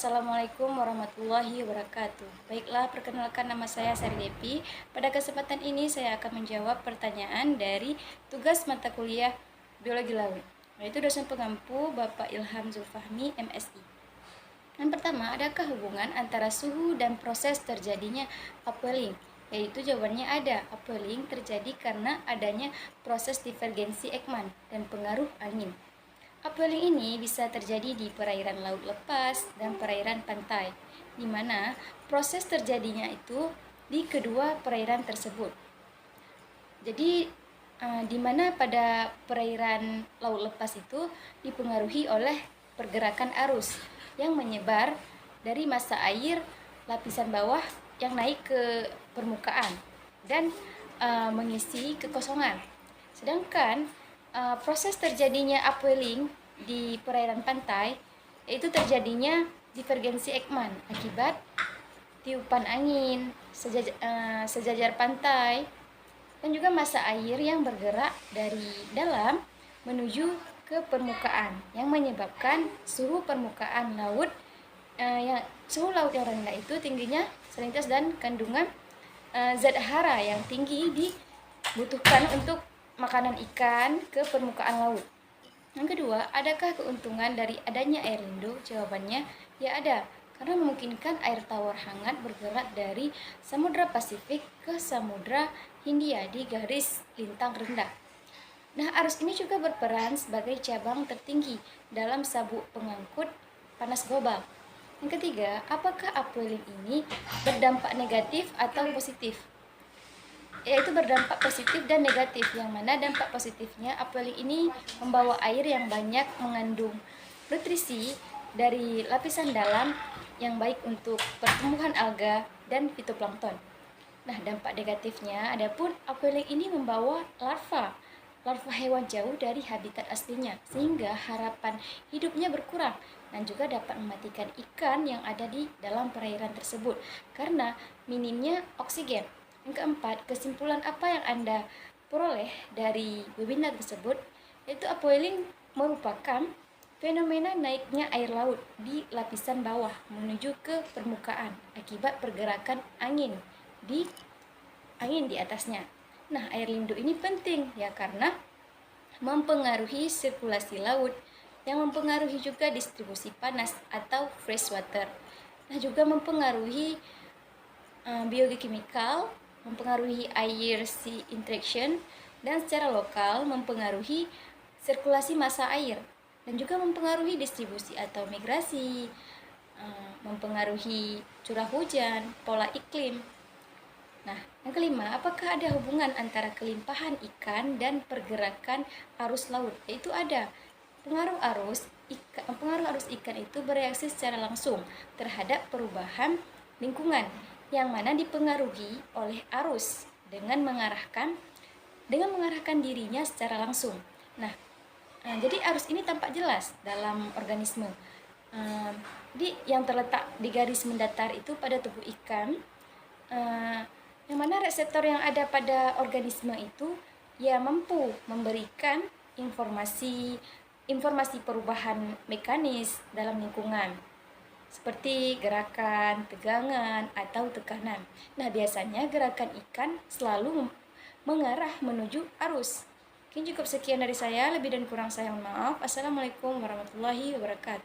Assalamualaikum warahmatullahi wabarakatuh. Baiklah, perkenalkan nama saya Sari Depi. Pada kesempatan ini saya akan menjawab pertanyaan dari tugas mata kuliah Biologi Laut, yaitu dosen pengampu Bapak Ilham Zulfahmi, MSI. Yang pertama, adakah hubungan antara suhu dan proses terjadinya upwelling? Yaitu jawabannya ada. Upwelling terjadi karena adanya proses divergensi Ekman dan pengaruh angin. Upwelling ini bisa terjadi di perairan laut lepas dan perairan pantai, di mana proses terjadinya itu di kedua perairan tersebut. Jadi, di mana pada perairan laut lepas itu dipengaruhi oleh pergerakan arus yang menyebar dari massa air lapisan bawah yang naik ke permukaan dan mengisi kekosongan. Sedangkan proses terjadinya upwelling di perairan pantai yaitu terjadinya divergensi Ekman akibat tiupan angin sejajar pantai dan juga massa air yang bergerak dari dalam menuju ke permukaan yang menyebabkan suhu permukaan laut suhu laut yang rendah itu tingginya salinitas dan kandungan zat hara yang tinggi dibutuhkan untuk makanan ikan ke permukaan laut. Yang kedua, adakah keuntungan dari adanya air lindung? Jawabannya ya ada, karena memungkinkan air tawar hangat bergerak dari Samudra Pasifik ke Samudra Hindia di garis lintang rendah. Nah, arus ini juga berperan sebagai cabang tertinggi dalam sabuk pengangkut panas global. Yang ketiga, apakah upwelling ini berdampak negatif atau positif? Yaitu berdampak positif dan negatif, yang mana dampak positifnya upwelling ini membawa air yang banyak mengandung nutrisi dari lapisan dalam yang baik untuk pertumbuhan alga dan fitoplankton. Nah, dampak negatifnya adapun upwelling ini membawa larva hewan jauh dari habitat aslinya sehingga harapan hidupnya berkurang dan juga dapat mematikan ikan yang ada di dalam perairan tersebut karena minimnya oksigen. Yang keempat, kesimpulan apa yang Anda peroleh dari webinar tersebut? Yaitu upwelling merupakan fenomena naiknya air laut di lapisan bawah menuju ke permukaan akibat pergerakan angin di atasnya. Nah, air lindung ini penting ya karena mempengaruhi sirkulasi laut yang mempengaruhi juga distribusi panas atau fresh water. Nah, juga mempengaruhi biogeokimikal, mempengaruhi air-sea interaction, dan secara lokal mempengaruhi sirkulasi massa air dan juga mempengaruhi distribusi atau migrasi, mempengaruhi curah hujan, pola iklim. Nah, yang kelima, apakah ada hubungan antara kelimpahan ikan dan pergerakan arus laut? Yaitu ada. Pengaruh arus ikan itu bereaksi secara langsung terhadap perubahan lingkungan yang mana dipengaruhi oleh arus dengan mengarahkan dirinya secara langsung. Nah, jadi arus ini tampak jelas dalam organisme. Jadi yang terletak di garis mendatar itu pada tubuh ikan, yang mana reseptor yang ada pada organisme itu ya mampu memberikan informasi perubahan mekanis dalam lingkungan seperti gerakan, tegangan, atau tekanan. Nah, biasanya gerakan ikan selalu mengarah menuju arus. Mungkin cukup sekian dari saya, lebih dan kurang saya mohon maaf. Assalamualaikum warahmatullahi wabarakatuh.